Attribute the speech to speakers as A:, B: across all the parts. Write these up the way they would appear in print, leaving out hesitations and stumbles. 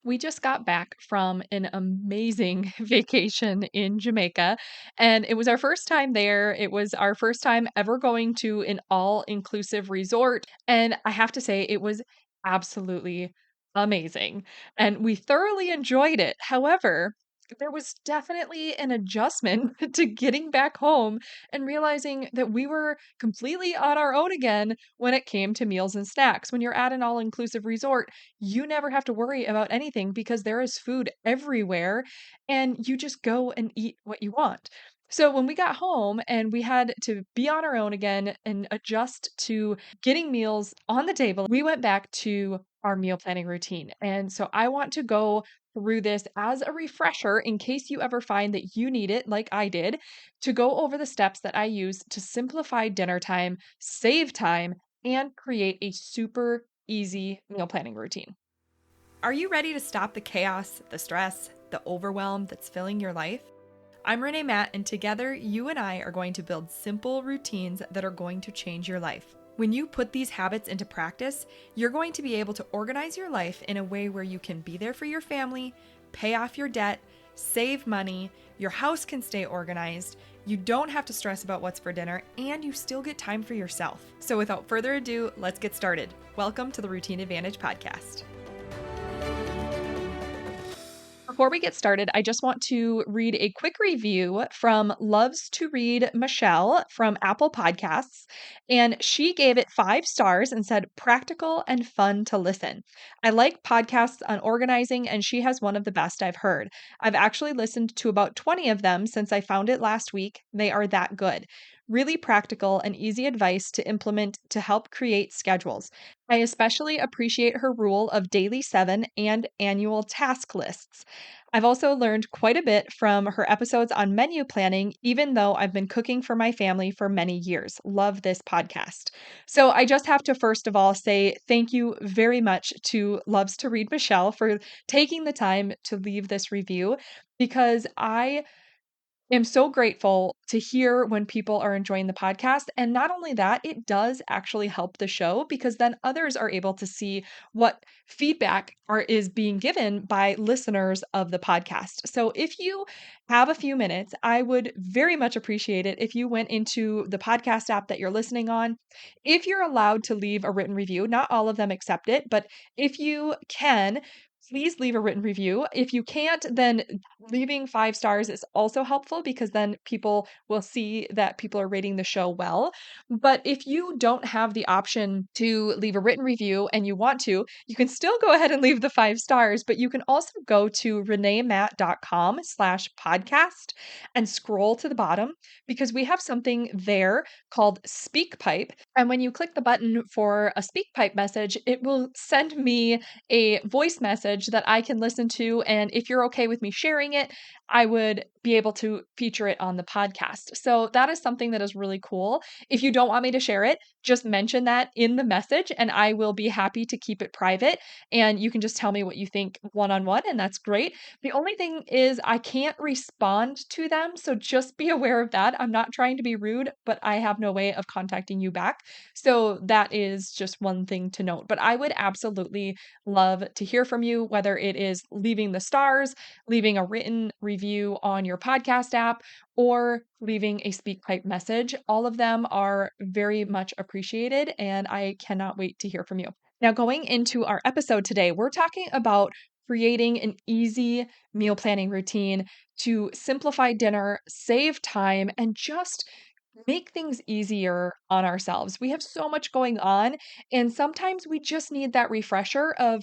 A: We just got back from an amazing vacation in Jamaica, and it was our first time there. It was our first time ever going to an all-inclusive resort, and I have to say it was absolutely amazing, and we thoroughly enjoyed it. However, there was definitely an adjustment to getting back home and realizing that we were completely on our own again when it came to meals and snacks. When you're at an all-inclusive resort, you never have to worry about anything because there is food everywhere and you just go and eat what you want. So when we got home and we had to be on our own again and adjust to getting meals on the table, we went back to our meal planning routine. And so I want to go through this as a refresher in case you ever find that you need it, like I did, to go over the steps that I use to simplify dinner time, save time, and create a super easy meal planning routine.
B: Are you ready to stop the chaos, the stress, the overwhelm that's filling your life? I'm Renae Matt, and together you and I are going to build simple routines that are going to change your life. When you put these habits into practice, you're going to be able to organize your life in a way where you can be there for your family, pay off your debt, save money, your house can stay organized, you don't have to stress about what's for dinner, and you still get time for yourself. So without further ado, let's get started. Welcome to the Routine Advantage Podcast.
A: Before we get started, I just want to read a quick review from Loves to Read Michelle from Apple Podcasts. And she gave it 5 stars and said, practical and fun to listen. I like podcasts on organizing, and she has one of the best I've heard. I've actually listened to about 20 of them since I found it last week. They are that good. Really practical and easy advice to implement to help create schedules. I especially appreciate her rule of daily 7 and annual task lists. I've also learned quite a bit from her episodes on menu planning, even though I've been cooking for my family for many years. Love this podcast. So I just have to first of all say thank you very much to Loves to Read Michelle for taking the time to leave this review because I am so grateful to hear when people are enjoying the podcast. And not only that, it does actually help the show because then others are able to see what feedback is being given by listeners of the podcast. So if you have a few minutes, I would very much appreciate it if you went into the podcast app that you're listening on. If you're allowed to leave a written review, not all of them accept it, but if you can, please leave a written review. If you can't, then leaving 5 stars is also helpful because then people will see that people are rating the show well. But if you don't have the option to leave a written review and you want to, you can still go ahead and leave the 5 stars, but you can also go to reneematt.com/podcast and scroll to the bottom because we have something there called SpeakPipe. And when you click the button for a SpeakPipe message, it will send me a voice message that I can listen to. And if you're okay with me sharing it, I would be able to feature it on the podcast. So that is something that is really cool. If you don't want me to share it, just mention that in the message and I will be happy to keep it private. And you can just tell me what you think one on one, and that's great. The only thing is, I can't respond to them. So just be aware of that. I'm not trying to be rude, but I have no way of contacting you back. So that is just one thing to note. But I would absolutely love to hear from you, whether it is leaving the stars, leaving a written review on your podcast app, or leaving a SpeakPipe message. All of them are very much appreciated, and I cannot wait to hear from you. Now, going into our episode today, we're talking about creating an easy meal planning routine to simplify dinner, save time, and just make things easier on ourselves. We have so much going on, and sometimes we just need that refresher of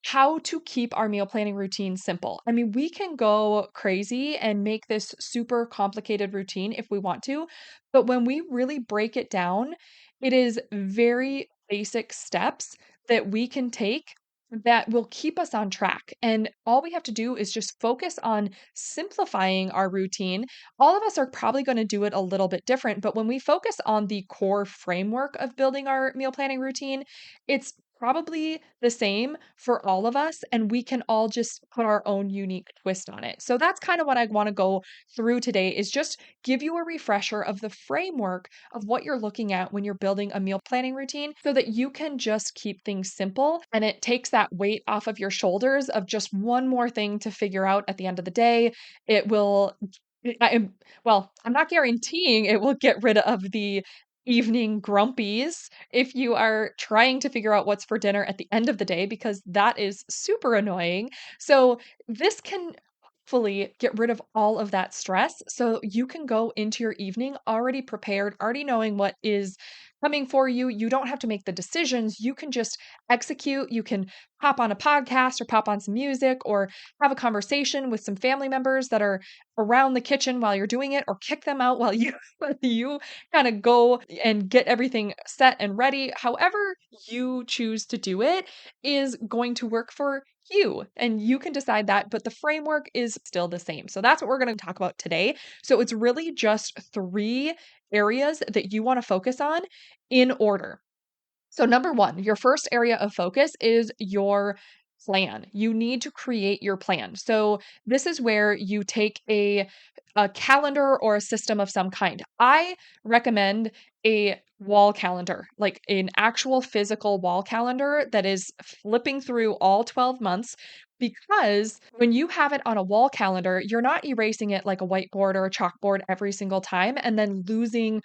A: how to keep our meal planning routine simple. I mean, we can go crazy and make this super complicated routine if we want to, but when we really break it down, it is very basic steps that we can take that will keep us on track. And all we have to do is just focus on simplifying our routine. All of us are probably going to do it a little bit different, but when we focus on the core framework of building our meal planning routine, it's probably the same for all of us, and we can all just put our own unique twist on it. So that's kind of what I want to go through today is just give you a refresher of the framework of what you're looking at when you're building a meal planning routine so that you can just keep things simple and it takes that weight off of your shoulders of just one more thing to figure out at the end of the day. It will I am well, I'm not guaranteeing it will get rid of the evening grumpies if you are trying to figure out what's for dinner at the end of the day, because that is super annoying. So, this can hopefully get rid of all of that stress so you can go into your evening already prepared, already knowing what is coming for you. You don't have to make the decisions. You can just execute. You can pop on a podcast or pop on some music or have a conversation with some family members that are around the kitchen while you're doing it or kick them out while you while you kind of go and get everything set and ready. However you choose to do it is going to work for you and you can decide that, but the framework is still the same. So that's what we're going to talk about today. So it's really just three areas that you want to focus on in order. So, number one, your first area of focus is your plan. You need to create your plan. So, this is where you take a calendar or a system of some kind. I recommend a wall calendar, like an actual physical wall calendar that is flipping through all 12 months. Because when you have it on a wall calendar, you're not erasing it like a whiteboard or a chalkboard every single time and then losing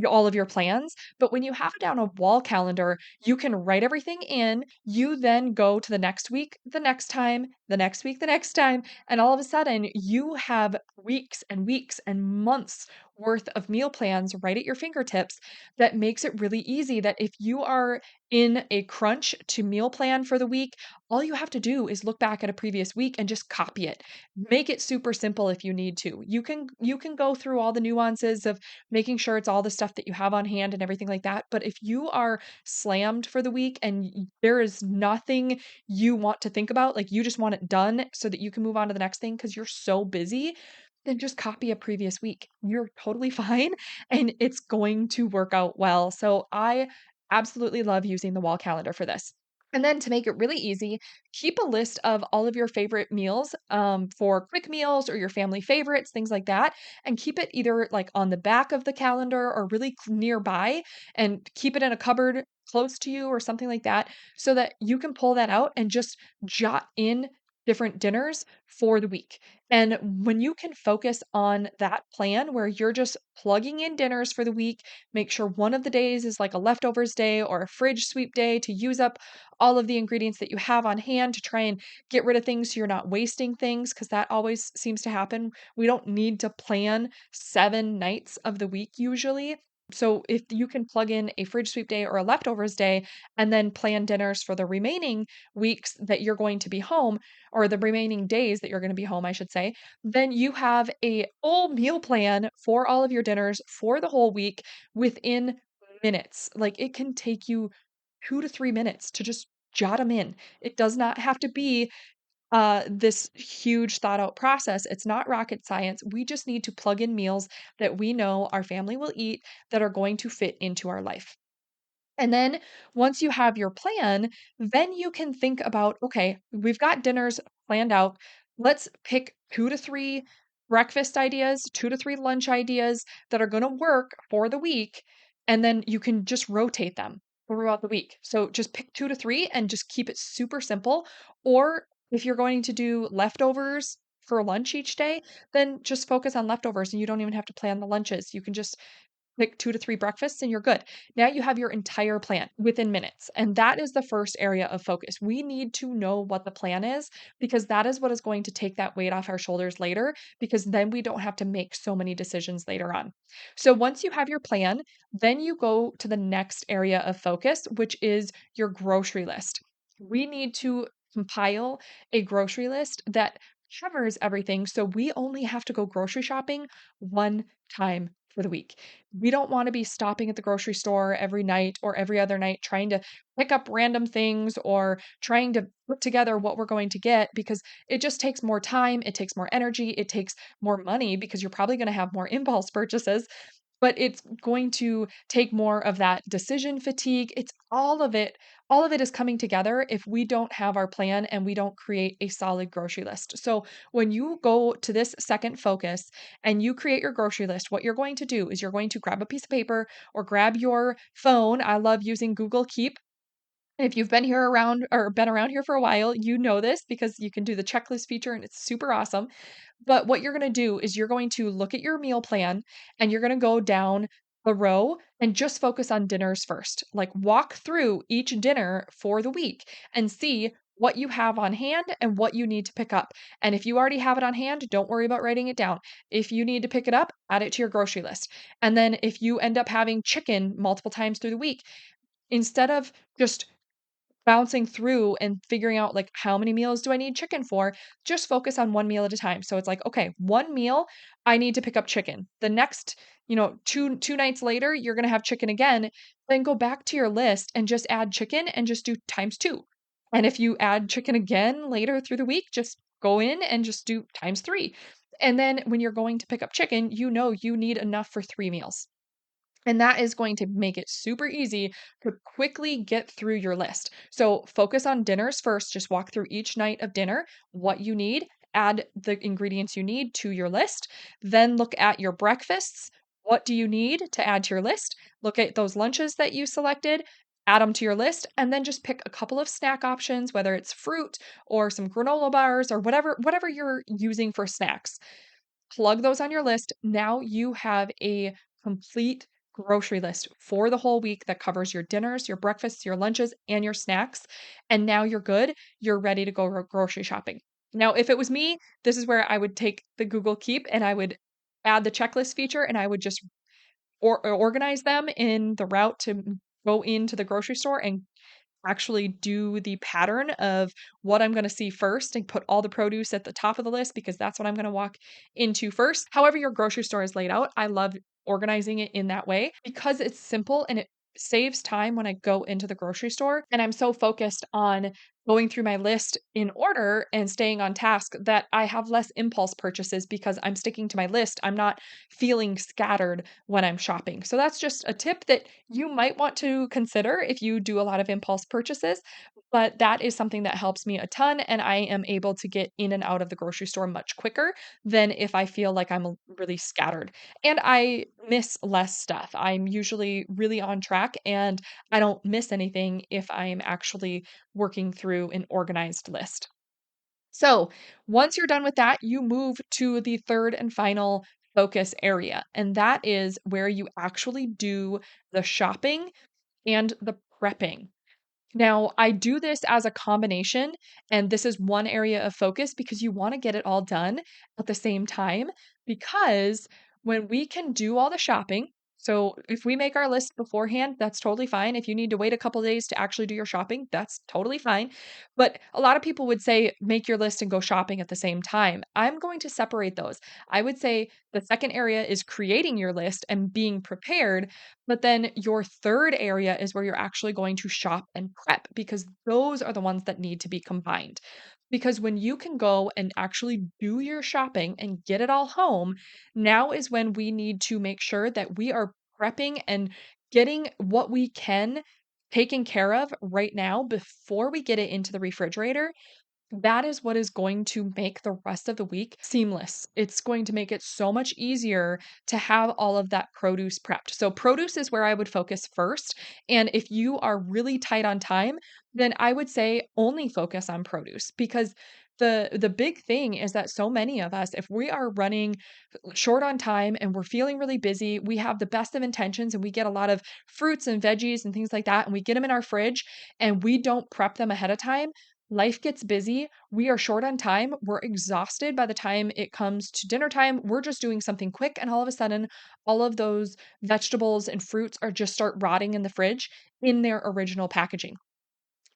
A: all of your plans. But when you have it down a wall calendar, you can write everything in. You then go to the next week, the next time, the next week, the next time. And all of a sudden, you have weeks and weeks and months worth of meal plans right at your fingertips that makes it really easy. That if you are in a crunch to meal plan for the week, all you have to do is look back at a previous week and just copy it. Make it super simple if you need to. You can go through all the nuances of making sure it's all the stuff that you have on hand and everything like that. But if you are slammed for the week and there is nothing you want to think about, like you just want it done so that you can move on to the next thing because you're so busy, then just copy a previous week. You're totally fine and it's going to work out well. So I absolutely love using the wall calendar for this. And then to make it really easy, keep a list of all of your favorite meals for quick meals or your family favorites, things like that, and keep it either like on the back of the calendar or really nearby and keep it in a cupboard close to you or something like that so that you can pull that out and just jot in different dinners for the week. And when you can focus on that plan where you're just plugging in dinners for the week, make sure one of the days is like a leftovers day or a fridge sweep day to use up all of the ingredients that you have on hand to try and get rid of things so you're not wasting things because that always seems to happen. We don't need to plan 7 nights of the week usually. So if you can plug in a fridge sweep day or a leftovers day and then plan dinners for the remaining weeks that you're going to be home or the remaining days that you're going to be home, I should say, then you have a full meal plan for all of your dinners for the whole week within minutes. Like it can take you 2 to 3 minutes to just jot them in. It does not have to be this huge thought out process. It's not rocket science. We just need to plug in meals that we know our family will eat that are going to fit into our life. And then once you have your plan, then you can think about, okay, we've got dinners planned out. Let's pick 2 to 3 breakfast ideas, 2 to 3 lunch ideas that are going to work for the week. And then you can just rotate them throughout the week. So just pick 2 to 3 and just keep it super simple. Or if you're going to do leftovers for lunch each day, then just focus on leftovers and you don't even have to plan the lunches. You can just pick 2 to 3 breakfasts and you're good. Now you have your entire plan within minutes. And that is the first area of focus. We need to know what the plan is because that is what is going to take that weight off our shoulders later because then we don't have to make so many decisions later on. So once you have your plan, then you go to the next area of focus, which is your grocery list. We need to compile a grocery list that covers everything so we only have to go grocery shopping one time for the week. We don't want to be stopping at the grocery store every night or every other night trying to pick up random things or trying to put together what we're going to get because it just takes more time, it takes more energy, it takes more money because you're probably going to have more impulse purchases. but it's going to take more of that decision fatigue. It's all of it is coming together if we don't have our plan and we don't create a solid grocery list. So when you go to this second focus and you create your grocery list, what you're going to do is you're going to grab a piece of paper or grab your phone. I love using Google Keep. If you've been here around or been around here for a while, you know this because you can do the checklist feature and it's super awesome. But what you're gonna do is you're going to look at your meal plan and you're gonna go down the row and just focus on dinners first. Like walk through each dinner for the week and see what you have on hand and what you need to pick up. And if you already have it on hand, don't worry about writing it down. If you need to pick it up, add it to your grocery list. And then if you end up having chicken multiple times through the week, instead of just bouncing through and figuring out like how many meals do I need chicken for, just focus on one meal at a time. So it's like, okay, one meal, I need to pick up chicken. The next, two nights later, you're gonna have chicken again. Then go back to your list and just add chicken and just do times two. And if you add chicken again later through the week, just go in and just do times three. And then when you're going to pick up chicken, you know you need enough for 3 meals. And that is going to make it super easy to quickly get through your list. So focus on dinners first. Just walk through each night of dinner, what you need, add the ingredients you need to your list. Then look at your breakfasts. What do you need to add to your list? Look at those lunches that you selected, add them to your list, and then just pick a couple of snack options, whether it's fruit or some granola bars or whatever you're using for snacks. Plug those on your list. Now you have a complete grocery list for the whole week that covers your dinners, your breakfasts, your lunches, and your snacks. And now you're good. You're ready to go grocery shopping. Now, if it was me, this is where I would take the Google Keep and I would add the checklist feature and I would just organize them in the route to go into the grocery store and actually do the pattern of what I'm gonna see first and put all the produce at the top of the list because that's what I'm gonna walk into first. However, your grocery store is laid out, I love organizing it in that way because it's simple and it saves time when I go into the grocery store. And I'm so focused on going through my list in order and staying on task that I have less impulse purchases because I'm sticking to my list. I'm not feeling scattered when I'm shopping. So that's just a tip that you might want to consider if you do a lot of impulse purchases, but that is something that helps me a ton, and I am able to get in and out of the grocery store much quicker than if I feel like I'm really scattered. And I miss less stuff. I'm usually really on track, and I don't miss anything if I'm actually working through an organized list. So, once you're done with that, you move to the third and final focus area, and that is where you actually do the shopping and the prepping. Now, I do this as a combination, and this is one area of focus because you want to get it all done at the same time. Because when we can do all the shopping, so if we make our list beforehand, that's totally fine. If you need to wait a couple days to actually do your shopping, that's totally fine. But a lot of people would say make your list and go shopping at the same time. I'm going to separate those. I would say the second area is creating your list and being prepared, but then your third area is where you're actually going to shop and prep because those are the ones that need to be combined. Because when you can go and actually do your shopping and get it all home, now is when we need to make sure that we are prepping and getting what we can taken care of right now before we get it into the refrigerator. That is what is going to make the rest of the week seamless. It's going to make it so much easier to have all of that produce prepped. So, produce is where I would focus first. And if you are really tight on time, then I would say only focus on produce because the big thing is that so many of us, if we are running short on time and we're feeling really busy, we have the best of intentions and we get a lot of fruits and veggies and things like that, and we get them in our fridge and we don't prep them ahead of time. Life gets busy. We are short on time. We're exhausted by the time it comes to dinner time. We're just doing something quick. And all of a sudden, all of those vegetables and fruits are just start rotting in the fridge in their original packaging.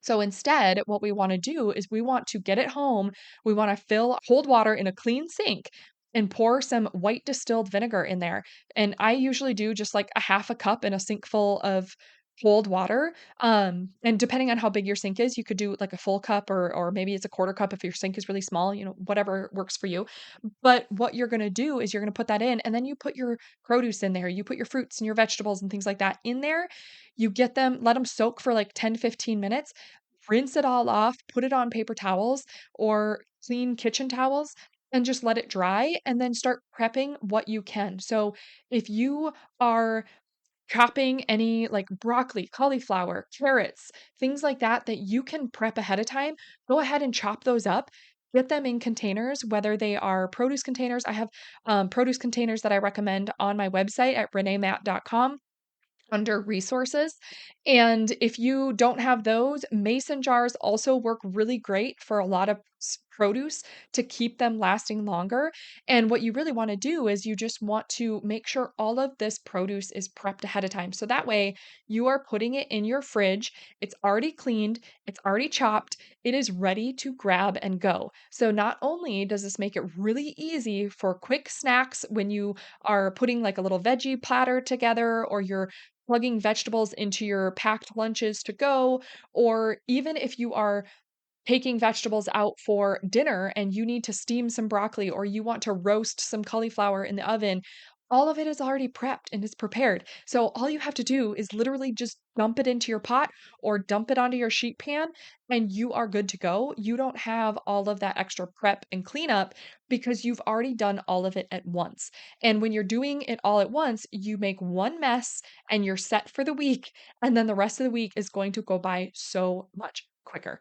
A: So instead, what we want to do is we want to get it home. We want to fill cold water in a clean sink and pour some white distilled vinegar in there. And I usually do just like a half a cup in a sink full of cold water. And depending on how big your sink is, you could do like a full cup or maybe it's a quarter cup if your sink is really small, whatever works for you. But what you're gonna do is you're gonna put that in, and then you put your produce in there. You put your fruits and your vegetables and things like that in there. You get them, let them soak for like 10 to 15 minutes, rinse it all off, put it on paper towels or clean kitchen towels, and just let it dry, and then start prepping what you can. So if you are chopping any like broccoli, cauliflower, carrots, things like that that you can prep ahead of time, go ahead and chop those up. Get them in containers, whether they are produce containers. I have produce containers that I recommend on my website at reneemat.com under resources. And if you don't have those, mason jars also work really great for a lot of produce to keep them lasting longer. And what you really want to do is you just want to make sure all of this produce is prepped ahead of time. So that way you are putting it in your fridge. It's already cleaned, it's already chopped, it is ready to grab and go. So not only does this make it really easy for quick snacks when you are putting like a little veggie platter together, or you're plugging vegetables into your packed lunches to go, or even if you are taking vegetables out for dinner and you need to steam some broccoli or you want to roast some cauliflower in the oven, all of it is already prepped and is prepared. So all you have to do is literally just dump it into your pot or dump it onto your sheet pan and you are good to go. You don't have all of that extra prep and cleanup because you've already done all of it at once. And when you're doing it all at once, you make one mess and you're set for the week. And then the rest of the week is going to go by so much quicker.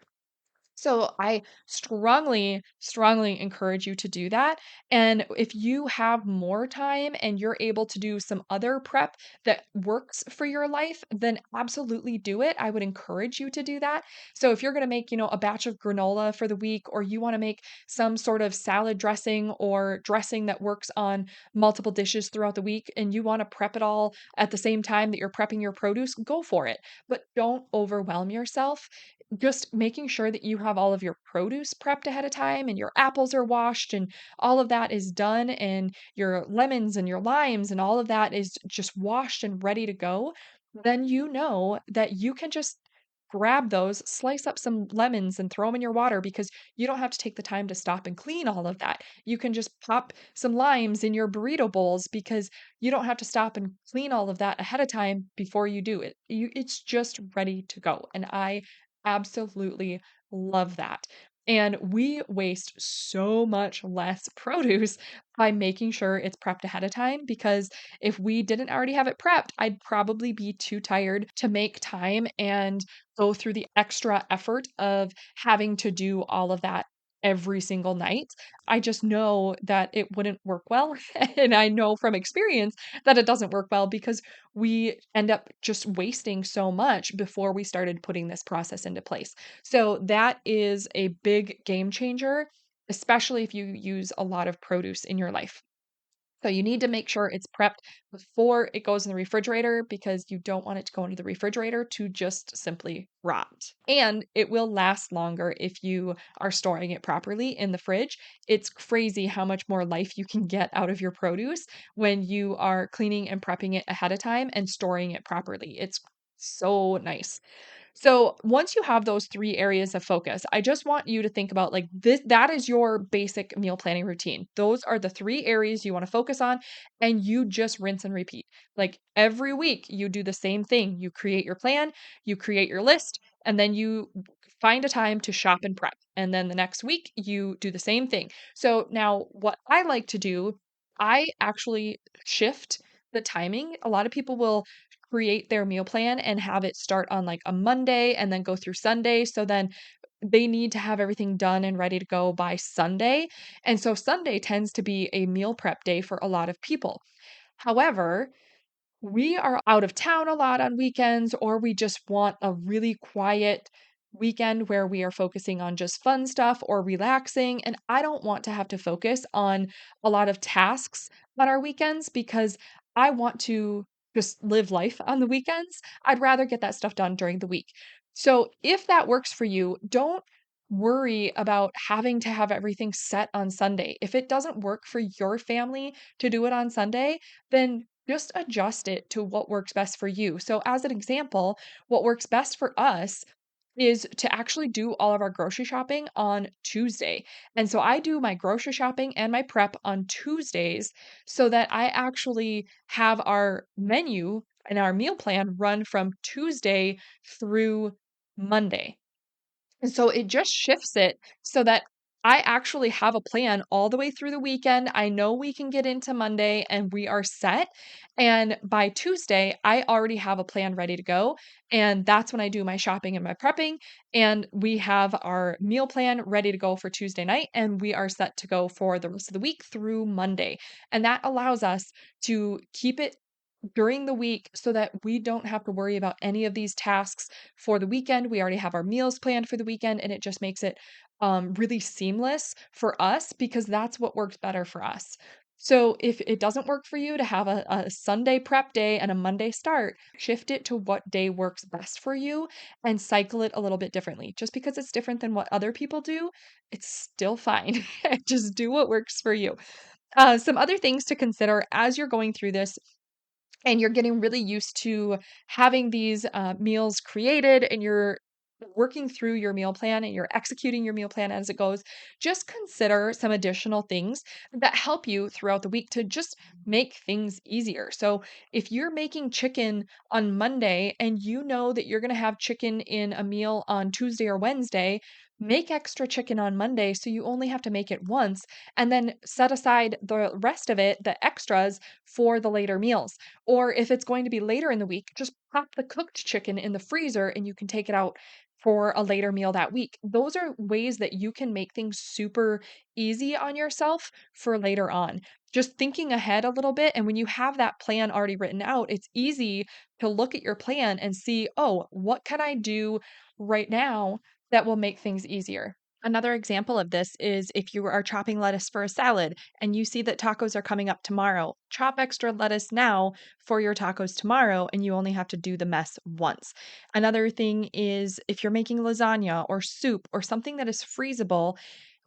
A: So I strongly, strongly encourage you to do that. And if you have more time and you're able to do some other prep that works for your life, then absolutely do it. I would encourage you to do that. So if you're going to make, a batch of granola for the week, or you want to make some sort of salad dressing or dressing that works on multiple dishes throughout the week, and you want to prep it all at the same time that you're prepping your produce, go for it. But don't overwhelm yourself. Just making sure that you have all of your produce prepped ahead of time and your apples are washed and all of that is done, and your lemons and your limes and all of that is just washed and ready to go, then you know that you can just grab those, slice up some lemons and throw them in your water because you don't have to take the time to stop and clean all of that. You can just pop some limes in your burrito bowls because you don't have to stop and clean all of that ahead of time before you do it. It's just ready to go. And I absolutely love that. And we waste so much less produce by making sure it's prepped ahead of time, because if we didn't already have it prepped, I'd probably be too tired to make time and go through the extra effort of having to do all of that every single night. I just know that it wouldn't work well. And I know from experience that it doesn't work well because we end up just wasting so much before we started putting this process into place. So that is a big game changer, especially if you use a lot of produce in your life. So you need to make sure it's prepped before it goes in the refrigerator, because you don't want it to go into the refrigerator to just simply rot. And it will last longer if you are storing it properly in the fridge. It's crazy how much more life you can get out of your produce when you are cleaning and prepping it ahead of time and storing it properly. It's so nice. So once you have those three areas of focus, I just want you to think about like this, that is your basic meal planning routine. Those are the three areas you want to focus on, and you just rinse and repeat. Like every week, you do the same thing. You create your plan, you create your list, and then you find a time to shop and prep. And then the next week, you do the same thing. So now, what I like to do, I actually shift the timing. A lot of people will create their meal plan and have it start on like a Monday and then go through Sunday. So then they need to have everything done and ready to go by Sunday. And so Sunday tends to be a meal prep day for a lot of people. However, we are out of town a lot on weekends, or we just want a really quiet weekend where we are focusing on just fun stuff or relaxing. And I don't want to have to focus on a lot of tasks on our weekends because I want to just live life on the weekends. I'd rather get that stuff done during the week. So if that works for you, don't worry about having to have everything set on Sunday. If it doesn't work for your family to do it on Sunday, then just adjust it to what works best for you. So, as an example, what works best for us is to actually do all of our grocery shopping on Tuesday. And so I do my grocery shopping and my prep on Tuesdays so that I actually have our menu and our meal plan run from Tuesday through Monday. And so it just shifts it so that I actually have a plan all the way through the weekend. I know we can get into Monday and we are set. And by Tuesday, I already have a plan ready to go. And that's when I do my shopping and my prepping. And we have our meal plan ready to go for Tuesday night. And we are set to go for the rest of the week through Monday. And that allows us to keep it during the week so that we don't have to worry about any of these tasks for the weekend. We already have our meals planned for the weekend, and it just makes it really seamless for us because that's what works better for us. So if it doesn't work for you to have a Sunday prep day and a Monday start, shift it to what day works best for you and cycle it a little bit differently. Just because it's different than what other people do, it's still fine. Just do what works for you. Some other things to consider as you're going through this and you're getting really used to having these meals created and you're working through your meal plan and you're executing your meal plan as it goes, just consider some additional things that help you throughout the week to just make things easier. So, if you're making chicken on Monday and you know that you're going to have chicken in a meal on Tuesday or Wednesday, make extra chicken on Monday so you only have to make it once and then set aside the rest of it, the extras, for the later meals. Or if it's going to be later in the week, just pop the cooked chicken in the freezer and you can take it out for a later meal that week. Those are ways that you can make things super easy on yourself for later on. Just thinking ahead a little bit. And when you have that plan already written out, it's easy to look at your plan and see, oh, what can I do right now that will make things easier? Another example of this is if you are chopping lettuce for a salad and you see that tacos are coming up tomorrow, chop extra lettuce now for your tacos tomorrow and you only have to do the mess once. Another thing is if you're making lasagna or soup or something that is freezable,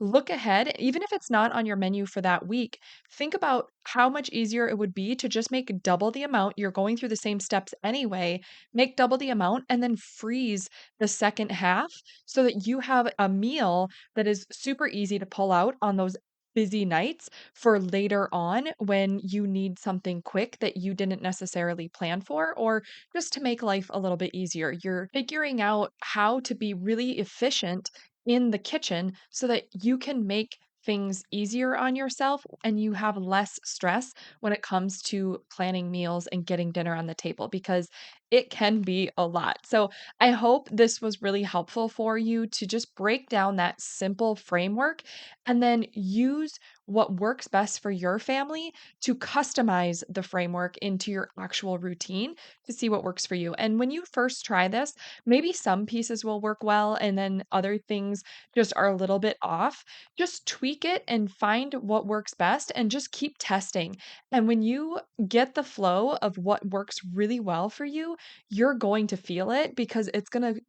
A: look ahead, even if it's not on your menu for that week, think about how much easier it would be to just make double the amount. You're going through the same steps anyway, make double the amount and then freeze the second half so that you have a meal that is super easy to pull out on those busy nights for later on when you need something quick that you didn't necessarily plan for, or just to make life a little bit easier. You're figuring out how to be really efficient in the kitchen so that you can make things easier on yourself and you have less stress when it comes to planning meals and getting dinner on the table because it can be a lot. So, I hope this was really helpful for you to just break down that simple framework and then use what works best for your family to customize the framework into your actual routine to see what works for you. And when you first try this, maybe some pieces will work well and then other things just are a little bit off. Just tweak it and find what works best and just keep testing. And when you get the flow of what works really well for you, you're going to feel it because it's going to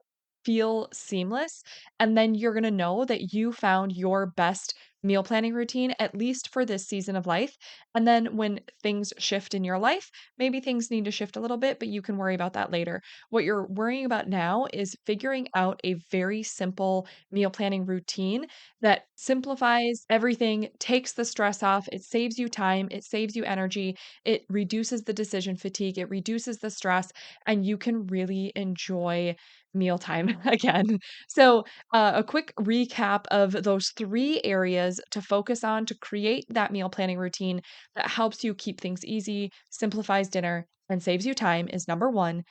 A: feel seamless. And then you're going to know that you found your best meal planning routine, at least for this season of life. And then when things shift in your life, maybe things need to shift a little bit, but you can worry about that later. What you're worrying about now is figuring out a very simple meal planning routine that simplifies everything, takes the stress off, it saves you time, it saves you energy, it reduces the decision fatigue, it reduces the stress, and you can really enjoy mealtime again. So, a quick recap of those three areas to focus on to create that meal planning routine that helps you keep things easy, simplifies dinner, and saves you time is number one,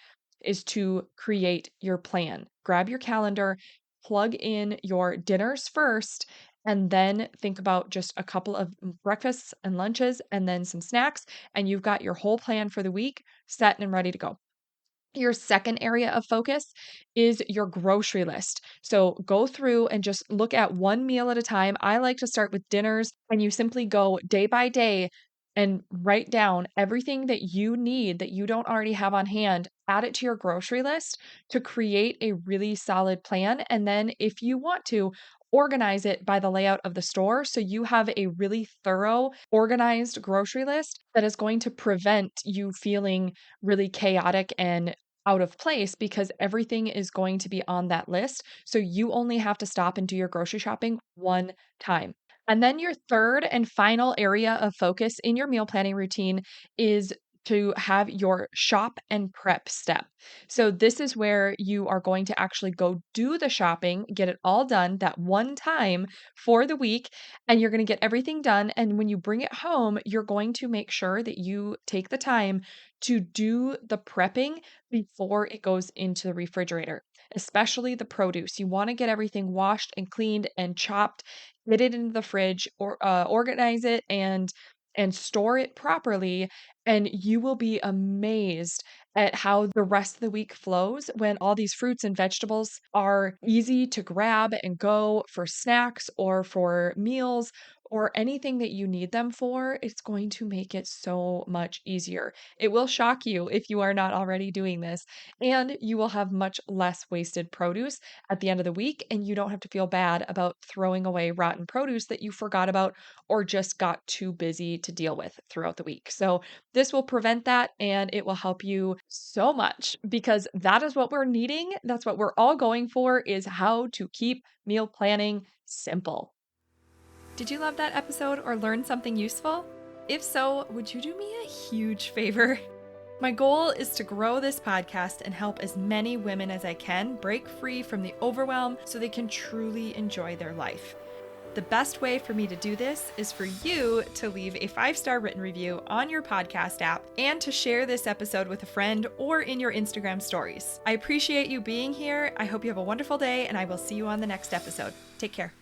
A: is to create your plan. Grab your calendar, plug in your dinners first, and then think about just a couple of breakfasts and lunches and then some snacks. And you've got your whole plan for the week set and ready to go. Your second area of focus is your grocery list. So go through and just look at one meal at a time. I like to start with dinners, and you simply go day by day and write down everything that you need that you don't already have on hand. Add it to your grocery list to create a really solid plan. And then, if you want to, organize it by the layout of the store. So you have a really thorough, organized grocery list that is going to prevent you feeling really chaotic and out of place because everything is going to be on that list. So you only have to stop and do your grocery shopping one time. And then your third and final area of focus in your meal planning routine is to have your shop and prep step. So, this is where you are going to actually go do the shopping, get it all done that one time for the week, and you're going to get everything done. And when you bring it home, you're going to make sure that you take the time to do the prepping before it goes into the refrigerator, especially the produce. You want to get everything washed and cleaned and chopped, get it into the fridge, or organize it and store it properly, and you will be amazed at how the rest of the week flows when all these fruits and vegetables are easy to grab and go for snacks or for meals or anything that you need them for. It's going to make it so much easier. It will shock you if you are not already doing this, and you will have much less wasted produce at the end of the week, and you don't have to feel bad about throwing away rotten produce that you forgot about or just got too busy to deal with throughout the week. So, this will prevent that and it will help you so much because that is what we're needing. That's what we're all going for is how to keep meal planning simple.
B: Did you love that episode or learn something useful? If so, would you do me a huge favor? My goal is to grow this podcast and help as many women as I can break free from the overwhelm so they can truly enjoy their life. The best way for me to do this is for you to leave a 5-star written review on your podcast app and to share this episode with a friend or in your Instagram stories. I appreciate you being here. I hope you have a wonderful day, and I will see you on the next episode. Take care.